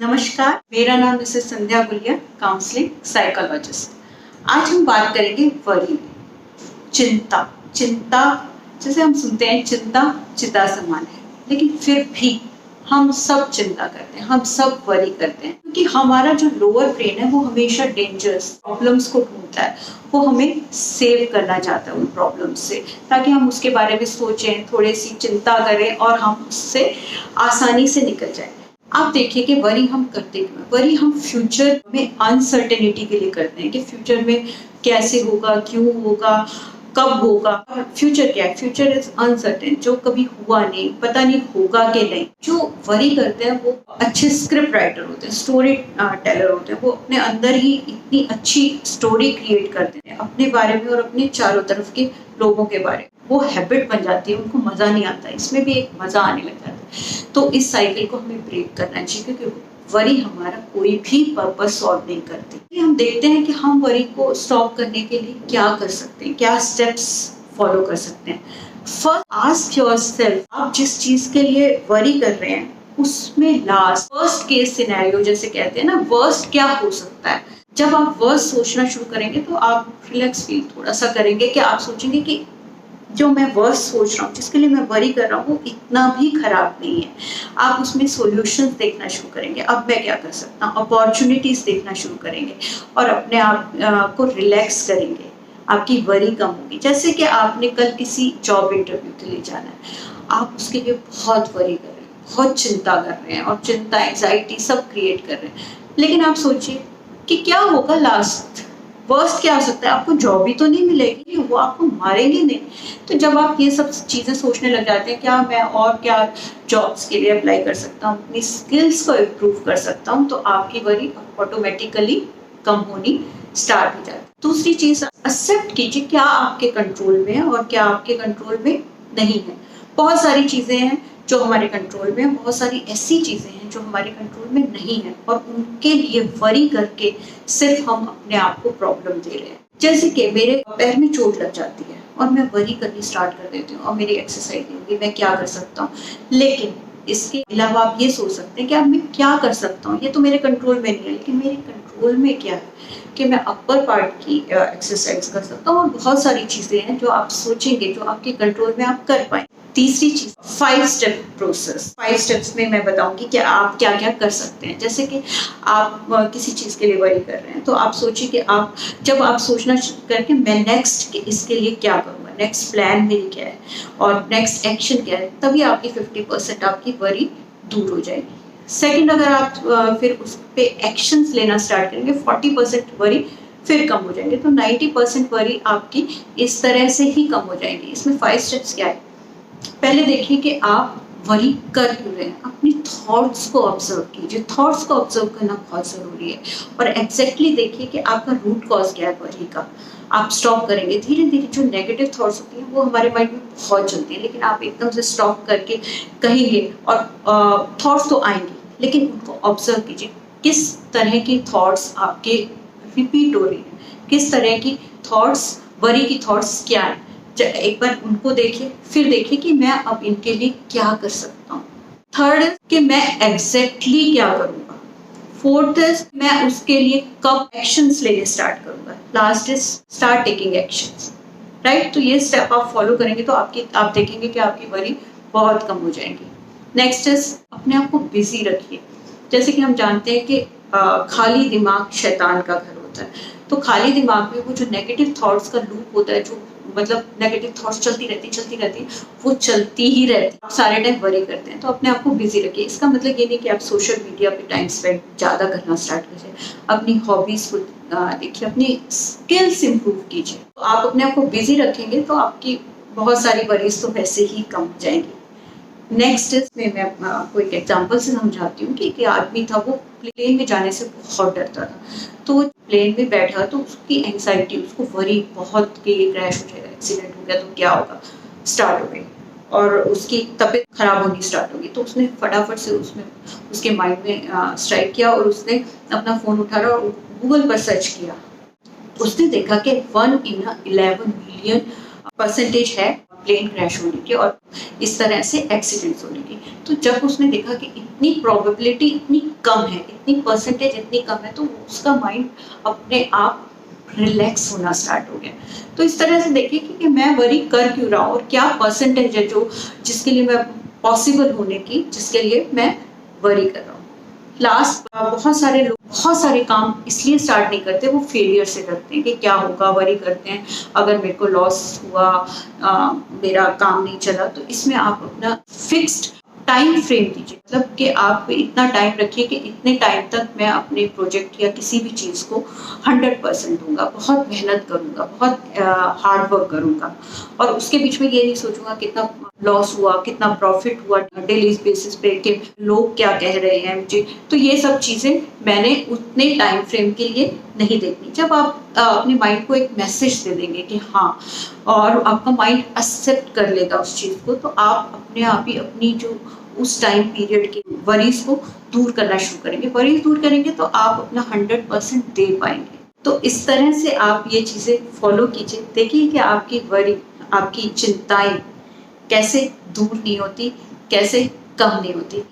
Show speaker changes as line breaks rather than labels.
नमस्कार, मेरा नाम मिसेस संध्या गुलिया, काउंसलिंग साइकोलॉजिस्ट। आज हम बात करेंगे वरी, चिंता। चिंता जैसे हम सुनते हैं, चिंता चिता समान है, लेकिन फिर भी हम सब चिंता करते हैं, हम सब वरी करते हैं, क्योंकि हमारा जो लोअर ब्रेन है वो हमेशा डेंजर्स प्रॉब्लम्स को ढूंढता है। वो हमें सेव करना चाहता है उन प्रॉब्लम्स से, ताकि हम उसके बारे में सोचें, थोड़ी सी चिंता करें और हम उससे आसानी से निकल जाएं। आप देखिए कि वरी हम करते क्यों? वरी हम फ्यूचर में अनसर्टेनिटी के लिए करते हैं कि फ्यूचर में कैसे होगा, क्यों होगा, कब होगा। और फ्यूचर क्या है? फ्यूचर इज अनसर्टेन, जो कभी हुआ नहीं, पता नहीं होगा कि नहीं। जो वरी करते हैं वो अच्छे स्क्रिप्ट राइटर होते हैं, स्टोरी टेलर होते हैं। वो अपने अंदर ही इतनी अच्छी स्टोरी क्रिएट करते हैं अपने बारे में और अपने चारों तरफ के लोगों के बारे में। वो हैबिट बन जाती है, उनको मजा नहीं आता, इसमें भी एक मजा आने लग जाता है। तो इस साइकिल को हमें ब्रेक करना चाहिए, क्योंकि वरी हमारा कोई भी पर्पस सॉल्व नहीं करती। हम देखते हैं कि हम वरी को स्टॉप करने के लिए क्या कर सकते हैं, क्या स्टेप्स फॉलो कर सकते हैं। फर्स्ट, आस्क योरसेल्फ, आप जिस चीज के लिए वरी कर रहे हैं उसमें लास्ट वर्स्ट केस सिनेरियो जैसे कहते हैं ना, वर्स्ट क्या हो सकता है। जब आप वर्स्ट सोचना शुरू करेंगे तो आप रिलैक्स फील थोड़ा सा करेंगे कि आप सोचेंगे कि जो मैं वर्स्ट सोच रहा हूँ, जिसके लिए मैं वरी कर रहा हूँ, वो इतना भी खराब नहीं है। आप उसमें सॉल्यूशंस देखना शुरू करेंगे, अब मैं क्या कर सकता हूँ, अपॉर्चुनिटीज देखना शुरू करेंगे और अपने आप को रिलैक्स करेंगे। आपकी वरी कम होगी। जैसे कि आपने कल किसी जॉब इंटरव्यू के लिए जाना है, आप उसके लिए बहुत वरी कर रहे हैं, बहुत चिंता कर रहे हैं और चिंता, एंजाइटी सब क्रिएट कर रहे हैं। लेकिन आप सोचिए कि क्या होगा, लास्ट वर्स्ट क्या हो सकता है, आपको जॉब ही तो नहीं मिलेगी, वो आपको मारेंगे नहीं। तो जब आप ये सब चीजें सोचने लग जाते हैं, क्या मैं और क्या जॉब्स के लिए अप्लाई कर सकता हूँ, अपनी स्किल्स को इम्प्रूव कर सकता हूँ, तो आपकी वरी ऑटोमेटिकली कम होनी स्टार्ट हो जाती है। दूसरी चीज, एक्सेप्ट कीजिए क्या आपके कंट्रोल में है और क्या आपके कंट्रोल में नहीं है। बहुत सारी चीजें हैं जो हमारे कंट्रोल में है, बहुत सारी ऐसी चीजें हैं जो हमारे कंट्रोल में नहीं है, और उनके लिए वरी करके सिर्फ हम अपने आप को प्रॉब्लम दे रहे हैं। जैसे कि मेरे पैर में चोट लग जाती है और मैं वरी करनी स्टार्ट कर देती हूँ और मेरी एक्सरसाइज नहीं होगी, मैं क्या कर सकता हूँ। लेकिन इसके अलावा आप ये सोच सकते हैं कि अब मैं क्या कर सकता हूँ, ये तो मेरे कंट्रोल में नहीं है, लेकिन मेरे कंट्रोल में क्या है कि मैं अपर पार्ट की एक्सरसाइज कर सकता हूँ। और बहुत सारी चीजें हैं जो आप सोचेंगे, जो आपके कंट्रोल में आप कर पाए। तीसरी चीज, 5 स्टेप प्रोसेस। 5 स्टेप्स में मैं बताऊंगी कि आप क्या क्या कर सकते हैं। जैसे कि आप किसी चीज के लिए वरी कर रहे हैं, तो आप सोचिए कि आप जब आप सोचना करके मैं नेक्स्ट इसके लिए क्या करूंगा, नेक्स्ट प्लान मेरी क्या है और नेक्स्ट एक्शन क्या है, तभी आपकी 50% आपकी वरी दूर हो जाएगी। सेकंड, अगर आप फिर उस पे एक्शंस लेना स्टार्ट करेंगे, 40% वरी फिर कम हो जाएंगे, तो 90% वरी आपकी इस तरह से ही कम हो जाएंगी। इसमें 5 स्टेप्स क्या है? पहले देखिए कि आप वरी कर क्यों रहे हैं, अपनी थॉट्स को ऑब्जर्व कीजिए। थॉट्स को ऑब्जर्व करना बहुत जरूरी है और एग्जैक्टली देखिए कि आपका रूट कॉज क्या है वरी का। आप स्टॉप करेंगे धीरे धीरे। जो नेगेटिव थॉट्स होती हैं वो हमारे माइंड में बहुत चलती हैं, लेकिन आप एकदम से स्टॉप करके कहेंगे और थॉट्स तो आएंगी, लेकिन उनको ऑब्जर्व कीजिए। किस तरह की थॉट्स आपके रिपीट हो रही है, किस तरह की थॉट्स, वरी की थॉट्स क्या है, एक बार उनको देखिए, फिर देखिए कि मैं अब इनके लिए क्या कर सकता हूँ। थर्ड है कि मैं एग्जैक्टली क्या करूंगा। फोर्थ है मैं उसके लिए कब एक्शंस लेने स्टार्ट करूंगा। Last is start taking actions, right. तो ये स्टेप आप फॉलो करेंगे तो आप देखेंगे कि आपकी वरी बहुत कम हो जाएंगी। नेक्स्ट इज अपने आप को बिजी रखिए। जैसे कि हम जानते हैं कि खाली दिमाग शैतान का घर होता है, तो खाली दिमाग में वो जो नेगेटिव थॉट्स का लूप होता है, जो मतलब नेगेटिव थॉट्स चलती रहती, वो चलती ही रहती, आप सारे टाइम वरी करते हैं। तो अपने आप को बिजी रखिए। इसका मतलब ये नहीं कि आप सोशल मीडिया पे टाइम स्पेंड ज्यादा करना स्टार्ट कीजिए। अपनी हॉबीज को देखिए, अपनी स्किल्स इंप्रूव कीजिए। तो आप अपने आप को बिजी रखेंगे तो आपकी बहुत सारी वरीज तो वैसे ही कम हो जाएंगी। नेक्स्ट इसमें मैं आपको एक एग्जांपल से समझाती हूँ कि आदमी था, वो प्लेन में जाने से बहुत डरता था। तो वो प्लेन में बैठा तो उसकी एंग्जाइटी, उसको वरी बहुत कि ये क्रैश हो जाएगा, एक्सीडेंट हो गया तो क्या होगा, स्टार्ट हो गई और उसकी तबीयत खराब होनी स्टार्ट होगी। तो उसने फटाफट से उसके माइंड में स्ट्राइक किया और उसने अपना फोन उठाया और गूगल पर सर्च किया। उसने देखा कि 1 in 11 मिलियन परसेंटेज है प्लेन क्रैश होने की और इस तरह से एक्सीडेंट्स होने की। तो जब उसने देखा कि इतनी प्रोबेबिलिटी इतनी कम है, इतनी परसेंटेज इतनी कम है, तो उसका माइंड अपने आप रिलैक्स होना स्टार्ट हो गया। तो इस तरह से देखिए कि मैं वरी कर क्यों रहा हूँ और क्या परसेंटेज है जो जिसके लिए मैं पॉसिबल होने की, जिसके लिए मैं वरी कर रहा हूँ। लास्ट बहुत सारे लोग बहुत सारे काम इसलिए स्टार्ट नहीं करते, वो फेलियर से करते हैं कि क्या होगा, वरी करते हैं अगर मेरे को लॉस हुआ, मेरा काम नहीं चला। तो इसमें आप अपना फिक्स्ड टाइम फ्रेम दीजिए, मतलब कि आप इतना टाइम रखिए कि इतने टाइम तक मैं अपने प्रोजेक्ट या किसी भी चीज़ को 100% दूंगा, बहुत मेहनत करूंगा, बहुत हार्ड वर्क करूंगा और उसके बीच में ये नहीं सोचूंगा कितना लॉस हुआ, कितना प्रॉफिट हुआ डेली बेसिस पे, कि लोग क्या कह रहे हैं मुझे। तो ये सब चीज़ें मैंने उतने टाइम फ्रेम के लिए नहीं देखनी। जब आप अपने माइंड को एक मैसेज दे देंगे कि हाँ, और आपका माइंड एक्सेप्ट कर लेगा उस चीज़ को, तो आप अपने आप ही अपनी जो उस टाइम पीरियड के वरीज को दूर करना शुरू करेंगे। वरीज दूर करेंगे तो आप अपना 100% दे पाएंगे। तो इस तरह से आप ये चीज़ें फॉलो कीजिए, देखिए कि आपकी वरी, आपकी चिंताएं कैसे दूर नहीं होती, कैसे कम नहीं होती।